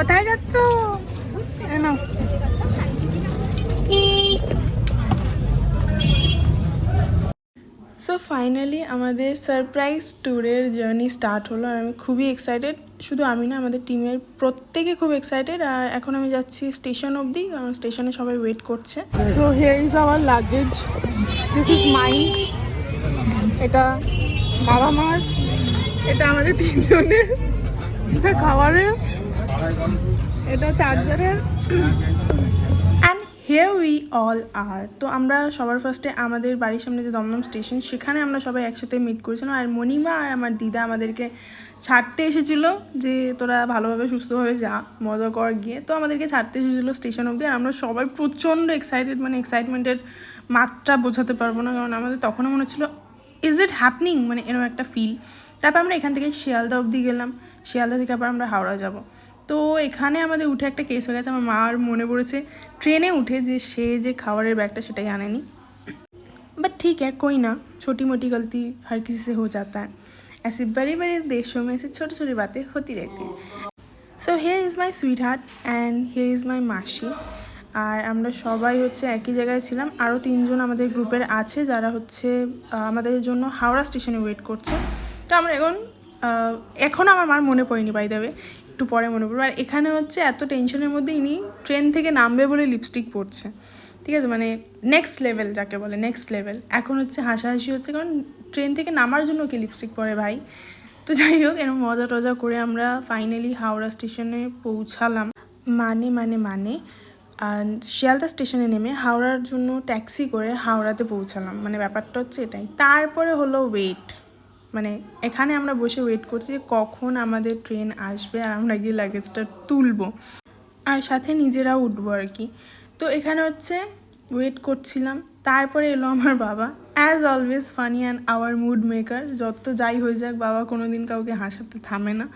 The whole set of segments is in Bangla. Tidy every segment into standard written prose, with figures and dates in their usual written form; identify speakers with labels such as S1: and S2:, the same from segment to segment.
S1: কোথায় যাচ্ছ? সো ফাইনালি আমাদের সারপ্রাইজ ট্যুরের জার্নি স্টার্ট হলো আর আমি খুবই এক্সাইটেড। শুধু আমি না, আমাদের টিমের প্রত্যেকে খুব এক্সাইটেড। আর এখন আমি যাচ্ছি স্টেশন অবধি, কারণ স্টেশনে সবাই ওয়েট করছে। So here is our luggage, this is mine, এটা বাবা মার, এটা আমাদের তিনজনের, এটা খাবারের, এটা চার্জারের। অ্যান্ড হিয়ার উই অল আর। তো আমরা সবার ফার্স্টে আমাদের বাড়ির সামনে যে দমদম স্টেশন, সেখানে আমরা সবাই একসাথে মিট করেছিলাম। আর মণিমা আর আমার দিদা আমাদেরকে ছাড়তে এসেছিল যে তোরা ভালোভাবে সুস্থভাবে যা, মজা কর গিয়ে। তো আমাদেরকে ছাড়তে এসেছিলো স্টেশন অবধি। আর আমরা সবাই প্রচণ্ড এক্সাইটেড, মানে এক্সাইটমেন্টের মাত্রা বোঝাতে পারবো না, কারণ আমাদের তখনও মনে হচ্ছিলো ইজ ইট হ্যাপনিং, মানে এরকম একটা ফিল। তারপর আমরা এখান থেকে শিয়ালদা অবধি গেলাম, শিয়ালদা থেকে আবার আমরা হাওড়া যাব। তো এখানে আমাদের উঠে একটা কেস হয়ে গেছে। আমার মার মনে পড়েছে ট্রেনে উঠে যে সে যে খাবারের ব্যাগটা সেটাই আনেনি। बट ठीक है, कोई ना, छोटी मोटी गलती हर किसी से हो जाता है। ऐसी बड़े बड़े देशों में ऐसी छोटी छोटी बातें होती रहती हैं। So here is my sweetheart and here is my মাসি। আর আমরা সবাই হচ্ছে একই জায়গায় ছিলাম। আরও তিনজন আমাদের গ্রুপের আছে যারা হচ্ছে আমাদের জন্য হাওড়া স্টেশনে ওয়েট করছে। তো আমরা এখন আমার মার মনে পড়েনি, বাই দ্য ওয়ে, একটু পরে মনে পড়বে। আর এখানে হচ্ছে এত টেনশনের মধ্যে ইনি ট্রেন থেকে নামবে বলে লিপস্টিক পরছে, ঠিক আছে, মানে নেক্সট লেভেল যাকে বলে, নেক্সট লেভেল। এখন হচ্ছে হাসাহাসি হচ্ছে, কারণ ট্রেন থেকে নামার জন্য কি লিপস্টিক পরে ভাই। তো যাই হোক, এরকম মজা টজা করে আমরা ফাইনালি হাওড়া স্টেশনে পৌঁছালাম। মানে শিয়ালদা স্টেশনে নেমে হাওড়ার জন্য ট্যাক্সি করে হাওড়াতে পৌঁছালাম, মানে ব্যাপারটা হচ্ছে এটাই। তারপরে হলো ওয়েট, মানে এখানে আমরা বসে ওয়েট করছি যে কখন আমাদের ট্রেন আসবে আর আমরা গিয়ে লাগেজটা তুলবো আর সাথে নিজেরাও উঠবো আর কি। তো এখানে হচ্ছে ওয়েট করছিলাম। তারপরে এলো আমার বাবা, as always funny and our mood maker. যত যাই হয়ে যাক, বাবা কোনো দিন কাউকে হাসাতে থামে না।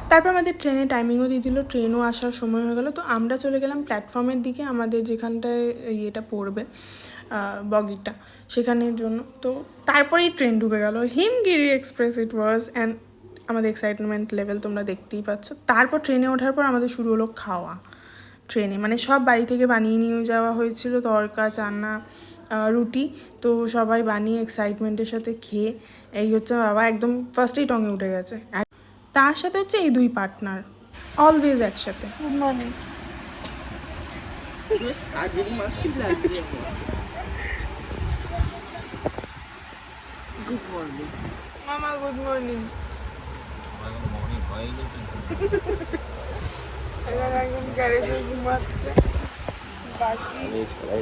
S1: তারপর আমাদের ট্রেনে টাইমিংও দিয়ে দিল, ট্রেনও আসার সময় হয়ে গেলো। তো আমরা চলে গেলাম প্ল্যাটফর্মের দিকে, আমাদের যেখানটায় ইয়েটা পড়বে, বগিটা, সেখানের জন্য। তো তারপরেই ট্রেন ঢুকে গেল, Himgiri express it was. And আমাদের এক্সাইটমেন্ট লেভেল তোমরা দেখতেই পাচ্ছ। তারপর ট্রেনে ওঠার পর আমাদের শুরু হলো খাওয়া ট্রেনে, মানে সব বাড়ি থেকে বানিয়ে নিয়ে যাওয়া হয়েছিল, তড়কা, চানা, রুটি। তো সবাই বানিয়ে এক্সাইটমেন্টের সাথে খেয়ে এই হচ্ছে বাবা একদম ফার্স্টেই টঙে উঠে গেছে। তার সাথে হচ্ছে এই দুই পার্টনার অলওয়েজ একসাথে। Good morning. গুড মর্নিং মামা, গুড মর্নিং। একদম গ্যারেজে ঘুমাচ্ছে।
S2: আমি ছেড়াই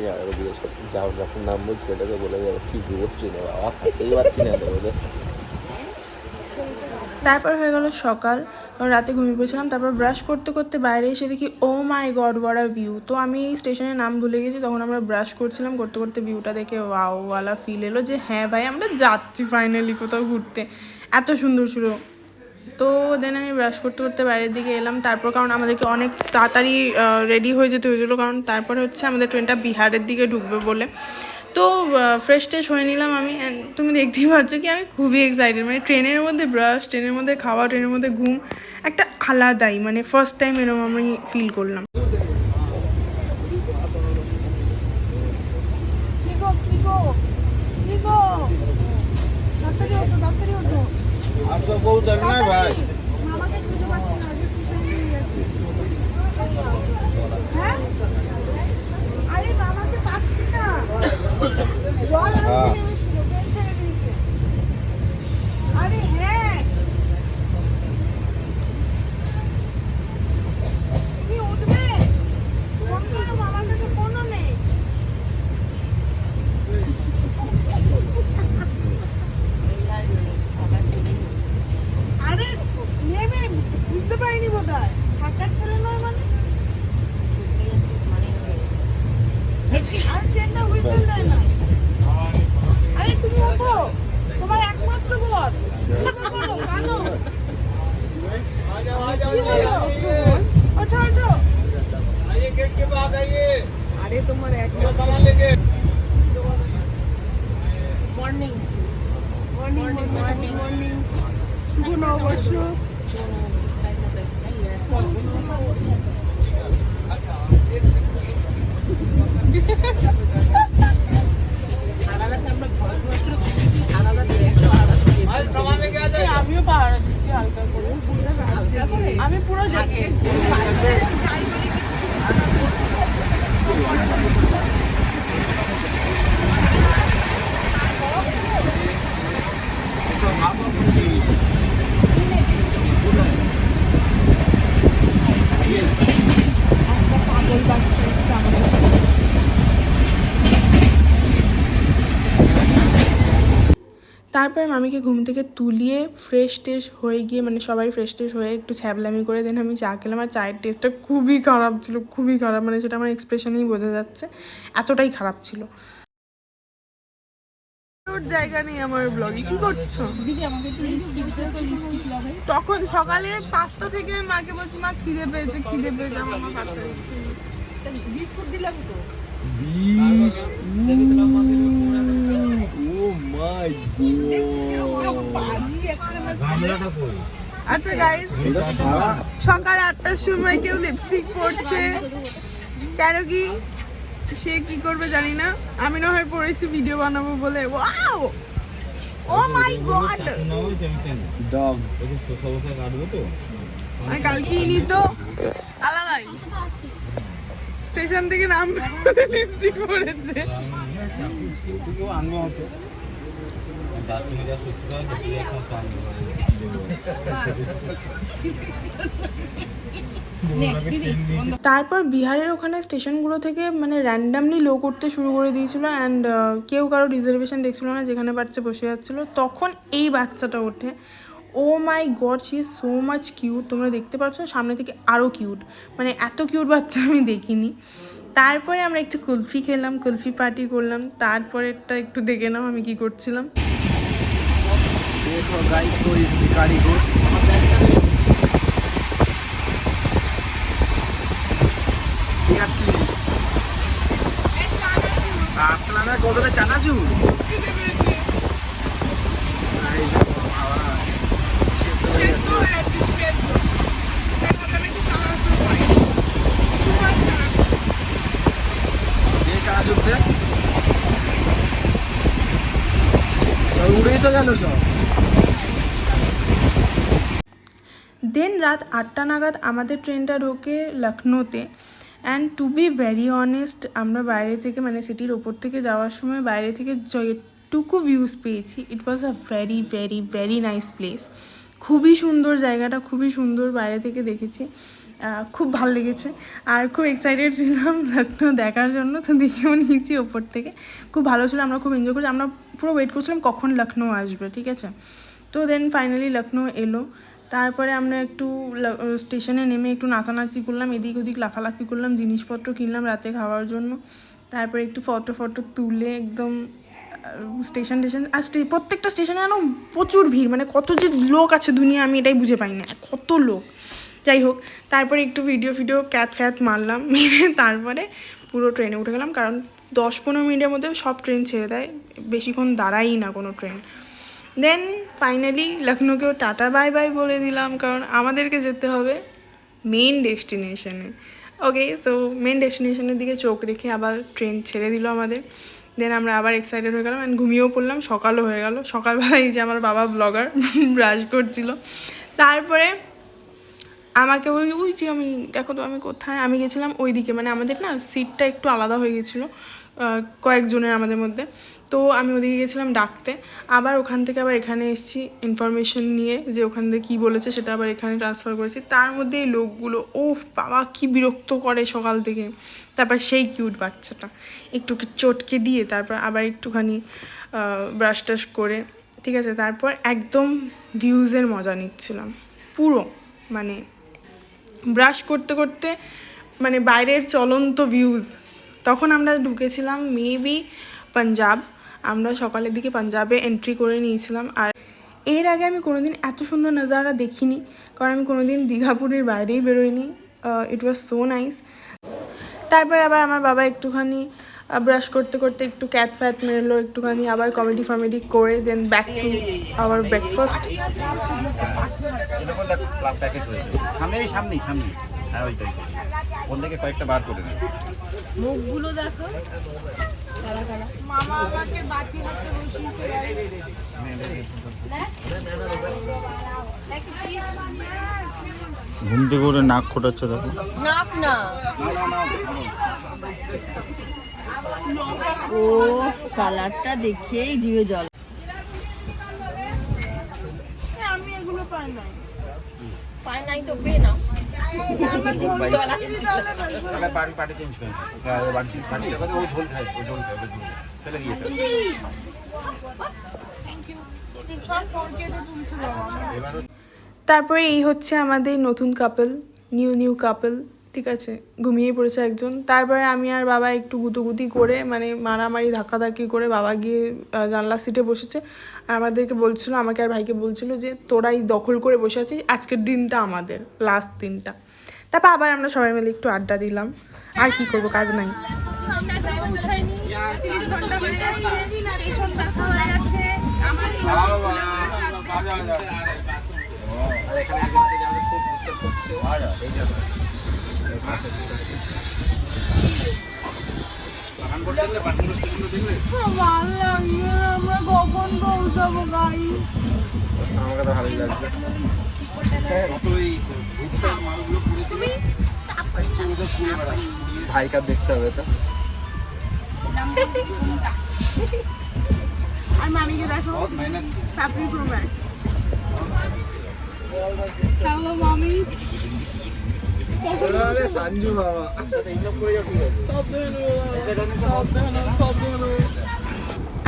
S2: যাও যখন নামবো ছেলেটাকে বলে যাবো কি ঘুরছি না বাবা, থাকতেই পারছি না তোদের।
S1: তারপর হয়ে গেল সকাল, কারণ রাতে ঘুমিয়ে পড়েছিলাম। তারপর ব্রাশ করতে করতে বাইরে এসে দেখি ও my god what a view. তো আমি স্টেশনের নাম ভুলে গেছি, তখন আমরা ব্রাশ করছিলাম, করতে করতে ভিউটা দেখে ওয়াওয়ালা ফিল এলো যে হ্যাঁ ভাই আমরা যাচ্ছি ফাইনালি কোথাও ঘুরতে, এত সুন্দর ছিল। তো দেন আমি ব্রাশ করতে করতে বাইরের দিকে এলাম। তারপর কারণ আমাদেরকে অনেক তাড়াতাড়ি রেডি হয়ে যেতে হয়েছিলো, কারণ তারপরে হচ্ছে আমাদের ট্রেনটা বিহারের দিকে ঢুকবে বলে। তো ফ্রেশ ট্রেশ হয়ে নিলাম আমি। তুমি দেখতেই পাচ্ছ কি আমি খুবই এক্সাইটেড, মানে ট্রেনের মধ্যে ব্রাশ, ট্রেনের মধ্যে খাওয়া, ট্রেনের মধ্যে ঘুম, একটা আলাদাই, মানে ফার্স্ট টাইম এরকম আমি ফিল করলাম।
S2: ভাই
S1: বুঝতে পারিনি বোধ হয়, ঢাকার ছেলে নয় মানে। আর ট্রেনটা হুইসেল দেয় না। আরে তুমি ওঠো, তোমার একমাত্র বর, কানো ওঠো ওঠো। আরে তোমার একমাত্র মর্নিং মর্নিং মর্নিং মর্নিং শুভ নববর্ষ। আমি পুরো দেখে তারপরে মামিকে ঘুম থেকে তুলিয়ে ফ্রেশ টেশ হয়ে গিয়ে মানে সবাই ফ্রেশ টেশ হয়ে একটু ছ্যাবলামি করে দেন আমি চা খেলাম। আর চায়ের টেস্টটা খুবই খারাপ ছিল, খুবই খারাপ, মানে সেটা আমার এক্সপ্রেশনেই বোঝা যাচ্ছে, এতটাই খারাপ ছিল। জায়গা নেই আমার ব্লগে। কি করছো? তখন সকালে 5টা থেকে মাকে বলছি মা খিদে পেয়েছে, খিদে পেয়েছে, আমার মা ভাত খাচ্ছে। বিস্কুট দিলাম তো। আচ্ছা গাইস, সকাল 8টার সময় কেউ লিপস্টিক পরছে, কেন কি সে কি করবে জানি না, আমি না হয় পরেছি ভিডিও বানাবো বলে। Wow, O my god,
S2: dog
S1: আর কালকে ইনি তো আলাদাই স্টেশন থেকে নাম লিপস্টিক পরেছে। তারপর বিহারের ওখানে স্টেশনগুলো থেকে মানে র্যান্ডামলি লোক উঠতে শুরু করে দিয়েছিল অ্যান্ড কেউ কারো রিজার্ভেশন দেখছিল না, যেখানে বাচ্চা বসে যাচ্ছিলো। তখন এই বাচ্চাটা ওঠে, oh my god, she is so much cute. তোমরা দেখতে পাচ্ছ সামনে থেকে আরও কিউট, মানে এত কিউট বাচ্চা আমি দেখিনি। তারপরে আমরা একটু কুলফি খেলাম, কুলফি পার্টি করলাম। তারপরেরটা একটু দেখে নাও আমি কি করছিলাম।
S2: देखो गाइस को इस भिखारी को ঠিক আছে আসলে না কলকাতা চানাচুর চানাচুর উড়েই তো গেল সব।
S1: দেন রাত 8টা নাগাদ আমাদের ট্রেনটা ঢোকে লখনৌতে। And to be very honest, আমরা বাইরে থেকে মানে সিটির ওপর থেকে যাওয়ার সময় বাইরে থেকে যেটুকু ভিউজ পেয়েছি, it was a very very very nice place. খুবই সুন্দর জায়গাটা, খুবই সুন্দর বাইরে থেকে দেখেছি, খুব ভালো লেগেছে। আর খুব এক্সাইটেড ছিলাম লখনৌ দেখার জন্য, তো দেখেও নিয়েছি ওপর থেকে, খুব ভালো ছিল। আমরা খুব এনজয় করছি, আমরা পুরো ওয়েট করছিলাম কখন লখনৌ আসবে, ঠিক আছে। তো দেন ফাইনালি লখনৌ এলো। তারপরে আমরা একটু স্টেশনে নেমে একটু নাচানাচি করলাম, এদিক ওদিক লাফালাফি করলাম, জিনিসপত্র কিনলাম রাতে খাওয়ার জন্য। তারপরে একটু ফটো তুলে একদম স্টেশন আর প্রত্যেকটা স্টেশনে যেন প্রচুর ভিড়, মানে কত যে লোক আছে দুনিয়া আমি এটাই বুঝে পাই না, কত লোক। যাই হোক, তারপরে একটু ভিডিও ক্যাট মারলাম, মেরে তারপরে পুরো ট্রেনে উঠে গেলাম, কারণ 10-15 মিনিটের মধ্যে সব ট্রেন ছেড়ে দেয়, বেশিক্ষণ দাঁড়াই না কোনো ট্রেন। দেন ফাইনালি লখনৌকেও টাটা বাই বাই বলে দিলাম, কারণ আমাদেরকে যেতে হবে মেন ডেস্টিনেশনে। ওকে, সো মেন ডেস্টিনেশনের দিকে চোখ রেখে আবার ট্রেন ছেড়ে দিল আমাদের। দেন আমরা আবার এক্সাইটেড হয়ে গেলাম অ্যান্ড ঘুমিয়েও পড়লাম। সকালও হয়ে গেল। সকালবেলায় যে আমার বাবা ব্লগার ব্রাশ করছিল, তারপরে আমাকে ওই যে আমি দেখো তো আমি কোথায়, আমি গেছিলাম ওই দিকে, মানে আমাদের না সিটটা একটু আলাদা হয়ে গেছিলো কয়েকজনের আমাদের মধ্যে, তো আমি ওদিকে গেছিলাম ডাকতে। আবার ওখান থেকে আবার এখানে এসেছি ইনফরমেশন নিয়ে, যে ওখান থেকে কী বলেছে সেটা আবার এখানে ট্রান্সফার করেছি। তার মধ্যে এই লোকগুলো, ও বাবা কী বিরক্ত করে সকাল থেকে। তারপর সেই কিউট বাচ্চাটা একটু চটকে দিয়ে তারপর আবার একটুখানি ব্রাশ টাশ করে, ঠিক আছে, তারপর একদম ভিউজের মজা নিচ্ছিলাম পুরো, মানে ব্রাশ করতে করতে মানে বাইরের চলন্ত ভিউজ। তখন আমরা ঢুকেছিলাম মেবি পাঞ্জাব, আমরা সকালের দিকে পাঞ্জাবে এন্ট্রি করে নিয়েছিলাম। আর এর আগে আমি কোনোদিন এত সুন্দর নজারা দেখিনি, কারণ আমি কোনোদিন দীঘাপুরের বাইরেই বেরোইনি। ইট ওয়াজ সো নাইস। তারপরে আবার আমার বাবা একটুখানি ব্রাশ করতে করতে একটু ক্যাট মেরলো একটুখানি, আবার কমেডি করে then back to our breakfast.
S3: সামনে হ্যাঁ ওইটাই ওর থেকে কয়েকটা বার করে নেয়
S4: মুখগুলো দেখো
S1: মামা আমাকে বাটি হাতে বসিয়েছে।
S3: ঘুম থেকে উঠে নাক খোটাচ্ছে দেখো।
S4: নাক না, ও কালারটা দেখেই জিভে জল।
S1: আমি এগুলো পাই না।
S4: পায় নাই তো পে না।
S3: তাহলে পার্টি চেঞ্জ করে পার্টি লাগাতে ও ঝোল খায়, ও ঝোল খায়, ফেলে দিয়ে
S1: তারপরে এই হচ্ছে আমাদের নতুন কাপল, নিউ কাপল, ঠিক আছে। ঘুমিয়ে পড়েছে একজন। তারপরে আমি আর বাবা একটু গুতুগুতি করে মানে মারামারি ধাক্কাধাক্কি করে বাবা গিয়ে জানলার সিটে বসেছে। আর আমাদেরকে বলছিল, আমাকে আর ভাইকে বলছিল যে তোরাই দখল করে বসে আছিস, আজকের দিনটা আমাদের লাস্ট দিনটা। তারপর আবার আমরা সবাই মিলে একটু আড্ডা দিলাম। আর কি করবো, কাজ নাই।
S2: আমাকে তো ভালোই লাগছে। ভাইকার দেখতে হবে তো।
S1: আর মামিকে দেখো, সাপড়ি প্রো ম্যাক্স। হ্যালো মামি।
S2: সঞ্জু বাবা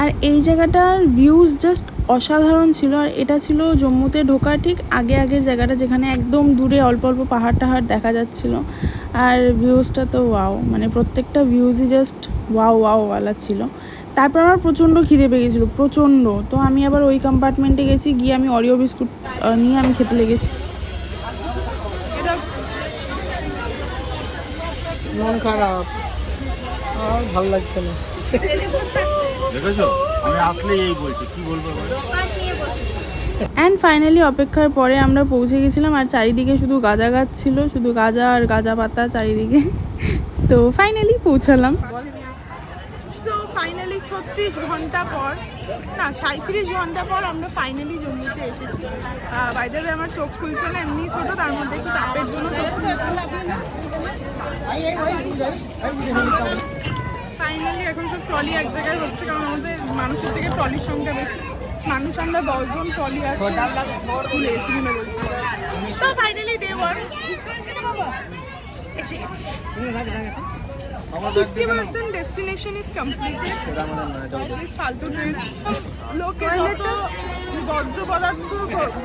S1: আর এই জায়গাটার ভিউজ জাস্ট অসাধারণ ছিল। আর এটা ছিল জম্মুতে ঢোকার ঠিক আগের জায়গাটা, যেখানে একদম দূরে অল্প অল্প পাহাড় টাহাড় দেখা যাচ্ছিল। আর ভিউজটা তো ওয়াও, মানে প্রত্যেকটা ভিউজই জাস্ট ওয়াওওয়ালা ছিল। তারপর আমার প্রচণ্ড খিদে পেয়ে গেছিলো, প্রচণ্ড। তো আমি আবার ওই কম্পার্টমেন্টে গেছি, গিয়ে আমি অরিও বিস্কুট নিয়ে আমি খেতে লেগেছি।
S5: মন খারাপ, আর ভালো লাগছে না।
S3: দেখেছো, আমি আসলেই এই বলছি, কি বলবো এবার?
S1: অ্যান্ড ফাইনালি অপেক্ষার পরে আমরা পৌঁছে গেছিলাম। আর চারিদিকে শুধু গাঁজা গাছ ছিল, শুধু গাঁজা আর গাঁজা পাতা চারিদিকে। তো ফাইনালি পৌঁছালাম। সো ফাইনালি 36 ঘন্টা পর, না 37 ঘন্টা পর আমরা ফাইনালি জম্মুতে এসেছি। বাই দ্য ওয়ে আমার চোখ খুলছে না, এমনি ছোট, তার মধ্যে একটু তাপের জন্য চোখ ফাইনালি এখন সব ট্রলি এক জায়গায় হচ্ছে, কারণ আমাদের মানুষের থেকে ট্রলির সংখ্যা বেশি। মানুষ আমরা 10 জন, ট্রলি আছে ভুলে গেছি, ভুলে বলছি। তো ফাইনালি ডে 1 এসে গেছি। 50% ডেস্টিনেশন ইজ কমপ্লিটেড। ফালতু ট্রেন, লোকে যত বর্জ্য পদার্থ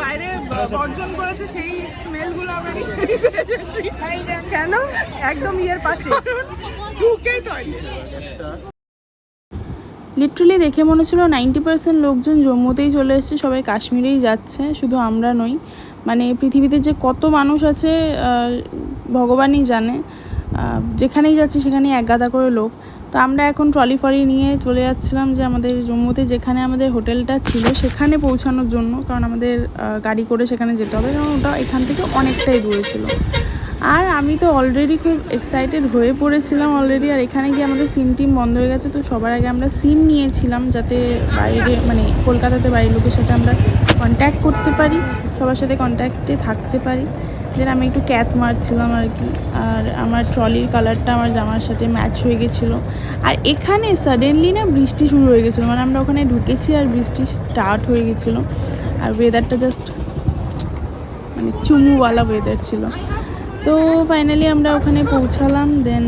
S1: বাইরে বর্জন করেছে সেই স্মেলগুলো আমরা নিতে এসেছি। কেন? একদম ইয়ের পাশে ঢুকে টয়লেট। লিটারালি দেখে মনে ছিল 90% লোকজন জম্মুতেই চলে এসেছে, সবাই কাশ্মীরেই যাচ্ছে, শুধু আমরা নই। মানে পৃথিবীতে যে কত মানুষ আছে ভগবানই জানে। যেখানেই যাচ্ছি সেখানেই এক গাদা করে লোক। তো আমরা এখন ট্রলি ফলি নিয়ে চলে যাচ্ছিলাম যে আমাদের জম্মুতে যেখানে আমাদের হোটেলটা ছিল সেখানে পৌঁছানোর জন্য, কারণ আমাদের গাড়ি করে সেখানে যেতে হবে, কারণ ওটা এখান থেকে অনেকটাই দূরে ছিল। আর আমি তো অলরেডি খুব এক্সাইটেড হয়ে পড়েছিলাম অলরেডি। আর এখানে গিয়ে আমাদের সিম টিম বন্ধ হয়ে গেছে, তো সবার আগে আমরা সিম নিয়েছিলাম যাতে বাইরে মানে কলকাতাতে বাড়ির লোকের সাথে আমরা কন্ট্যাক্ট করতে পারি, সবার সাথে কন্ট্যাক্টে থাকতে পারি। দেন আমি একটু ক্যাথ মারছিলাম আর কি। আর আমার ট্রলির কালারটা আমার জামার সাথে ম্যাচ হয়ে গেছিলো। আর এখানে সাডেনলি না বৃষ্টি শুরু হয়ে গেছিলো, মানে আমরা ওখানে ঢুকেছি আর বৃষ্টি স্টার্ট হয়ে গেছিলো। আর ওয়েদারটা জাস্ট মানে চুমুওয়ালা ওয়েদার ছিল। তো ফাইনালি আমরা ওখানে পৌঁছালাম। দেন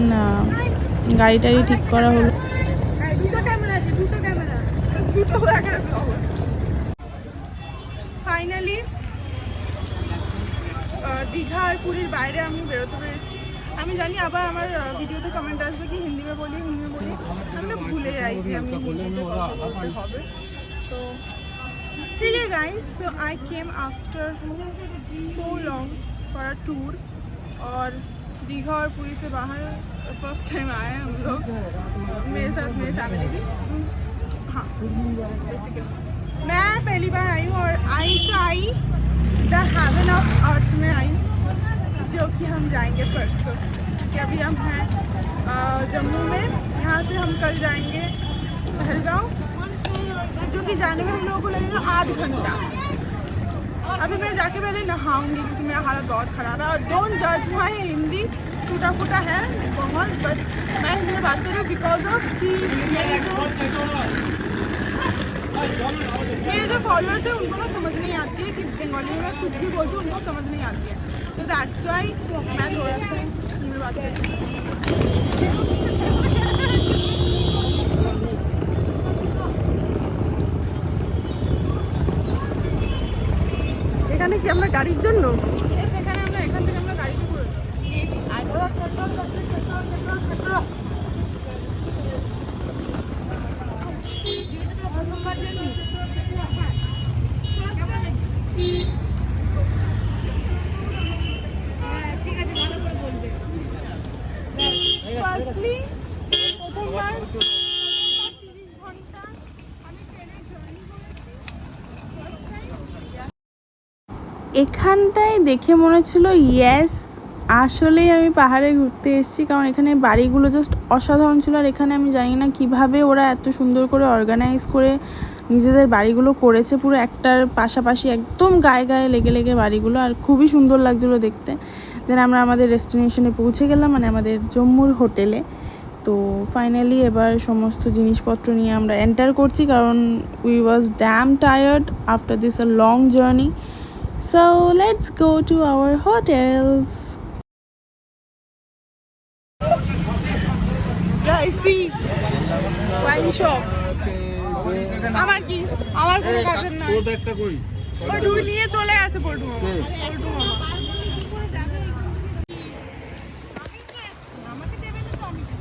S1: গাড়ি টাড়ি ঠিক করা হলো। ফাইনালি দীঘা আর পুরীর বাইরে আমি বেরোতে পেরেছি। আমি জানি আবার আমার ভিডিওতে কমেন্ট আসবে কি হিন্দি মে বলি। আমি না ভুলে যাই যে আমি হিন্দিতে কথা বলতে হবে। তো ठीक है guys, so I came after so long for a tour और दीघा और पुरी से बाहर फर्स्ट टाइम आए हैं हम लोग, मेरे साथ मेरी फैमिली भी। हाँ बेसिकली मैं पहली बार आई हूँ और I the haven of earth में आई, जो कि हम जाएंगे परसों, क्योंकि अभी हम हैं जम्मू में। यहाँ से हम कल जाएंगे पहलगांव, जो कि जाने में हम लोगों को लगेगा 8 घंटा। अभी मैं जाके पहले नहाऊंगी क्योंकि मेरा हालत बहुत ख़राब है। और डोंट जज माई हिंदी, टूटा फूटा है बहुत, बट मैं हिंदी में बात कर रही हूँ बिकॉज ऑफ कि मेरे जो फॉलोअर्स हैं उनको ना समझ नहीं आती है कि बंगाली में मैं कुछ भी बोलती हूँ उनको समझ नहीं आती है, तो दैट्स वाई मैं थोड़ा सा हिंदी में बात करती हूँ। এখানে কি আমরা গাড়ির জন্য এখানে আমরা এখান থেকে আমরা গাড়িতে করে ফার্স্টলি প্রথমবার 30 ঘন্টা আমি ট্রেনে জার্নি করেছি। এখানটায় দেখে মনে হচ্ছিল ইয়েস আসলেই আমি পাহাড়ে ঘুরতে এসেছি, কারণ এখানে বাড়িগুলো জাস্ট অসাধারণ ছিল। আর এখানে আমি জানি না কিভাবে ওরা এত সুন্দর করে অর্গানাইজ করে নিজেদের বাড়িগুলো করেছে, পুরো একটার পাশাপাশি একদম গায়ে গায়ে লেগে লেগে বাড়িগুলো, আর খুবই সুন্দর লাগছিলো দেখতে। দেন আমরা আমাদের ডেস্টিনেশনে পৌঁছে গেলাম, মানে আমাদের জম্মুর হোটেলে। তো ফাইনালি এবার সমস্ত জিনিসপত্র নিয়ে আমরা এন্টার করছি, কারণ we was damn tired after this a long journey. So let's go to our hotels. Guys, see, wine shop. আমার কি আমার কোনো কাজ না।
S3: তোর ব্যাগটা কই?
S1: পল্টু নিয়ে চলে গেছে পল্টু মামা। পল্টু মামা আমাকে দেবে না তো আমি দেব।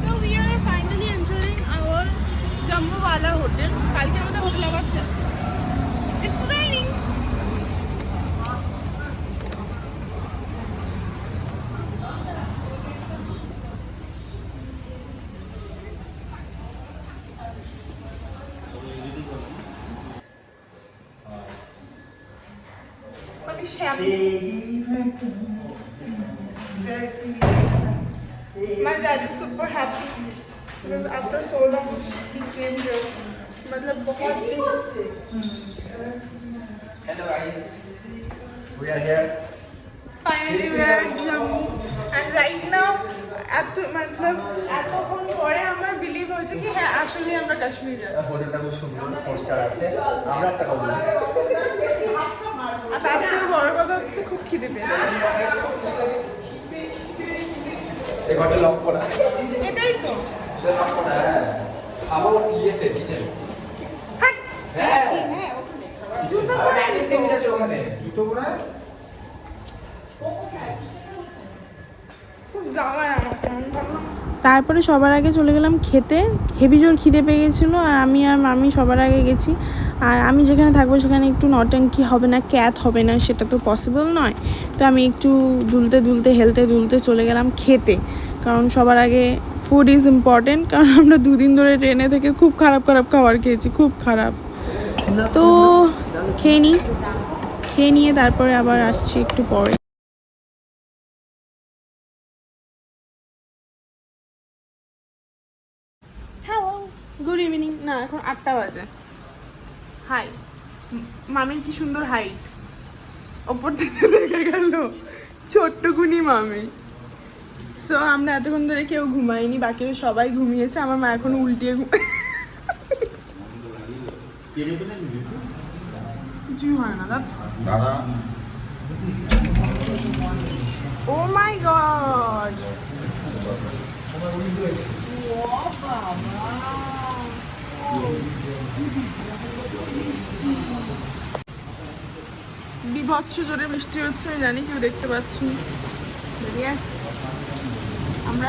S1: So we are finally entering our Jammu wala hotel. কালকে আমাদের হোটেল আবার চলে। It's raining. আমি শ্যাম। My dad is super happy because after so long he came here. मतलब बहुत दिन से।
S2: Hello guys, we are here.
S1: Finally we are at Jammu and right now मतलब এতক্ষণ পরে আমার বিলিভ হয়েছে কি হ্যাঁ আসলে আমরা কাশ্মীর যাচ্ছি।
S2: হোটেলটা খুব সুন্দর, 4 স্টার আছে। আমরা একটা খাবো।
S1: আর তার থেকে বড় কথা হচ্ছে খুব খিদে পেয়েছে।
S2: এই ঘরটা লক করা।
S1: এটাই তো।
S2: লক করা হ্যাঁ। আবার ইয়েতে কিচেন। হ্যাঁ। হ্যাঁ ওখানে। জুতো পরে ডাইনিং টেবিল আছে ওখানে।
S3: জুতো পরে
S1: খুব জ্বালায় আমার কেমন ভাবলাম।
S6: তারপরে সবার আগে চলে গেলাম খেতে। হেভি জোর খিদে পেয়ে গেছিলো, আর আমি আর মামি সবার আগে গেছি। আর আমি যেখানে থাকবো সেখানে একটু নটঙ্কি হবে না, ক্যাথ হবে না, সেটা তো পসিবল নয়। তো আমি একটু দুলতে দুলতে হেলতে দুলতে চলে গেলাম খেতে, কারণ সবার আগে ফুড ইজ ইম্পর্টেন্ট। কারণ আমরা 2 দিন ধরে ট্রেনে থেকে খুব খারাপ খারাপ খাবার খেয়েছি, খুব খারাপ। তো খেয়ে নিয়ে তারপরে আবার আসছি একটু পরে।
S1: Hello good evening. না এখন 8টা বাজে। হাই মামির কি সুন্দর হাইট, ওপর থেকে দেখা গেল ছোট্টকুনি মামি। সো আমরা এতক্ষণ ধরে কেউ ঘুমাইনি, বাকিরা সবাই ঘুমিয়েছে। আমার মা এখনো উল্টিয়ে কিছুই হয় না
S3: দাদা
S1: ও মাই গড। বিভৎস জোরে বৃষ্টি হচ্ছে, আমি জানি কেউ দেখতে পাচ্ছি। আমরা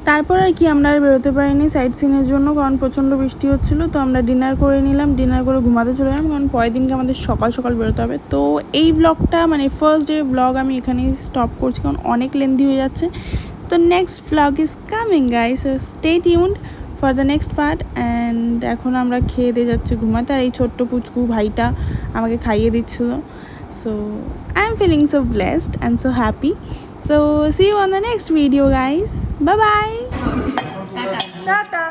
S6: তারপর আর কি আমরা আর বেরোতে পারিনি সাইট সিনের জন্য, কারণ প্রচণ্ড বৃষ্টি হচ্ছিলো। তো আমরা ডিনার করে নিলাম, ডিনার করে ঘুমাতে চলে গেলাম, কারণ পরের দিনকে আমাদের সকাল সকাল বেরোতে হবে। তো এই ব্লগটা মানে ফার্স্ট ডে ব্লগ আমি এখানেই স্টপ করছি, কারণ অনেক লেন্দি হয়ে যাচ্ছে। তো next blog is coming guys, stay tuned for the next part. And এখন আমরা খেয়ে দিয়ে যাচ্ছি ঘুমাতে, আর এই ছোট্ট পুচকু ভাইটা আমাকে খাইয়ে দিচ্ছিলো। So I'm feeling so blessed and so happy. So see you on the next video guys. Bye bye.
S1: Tata.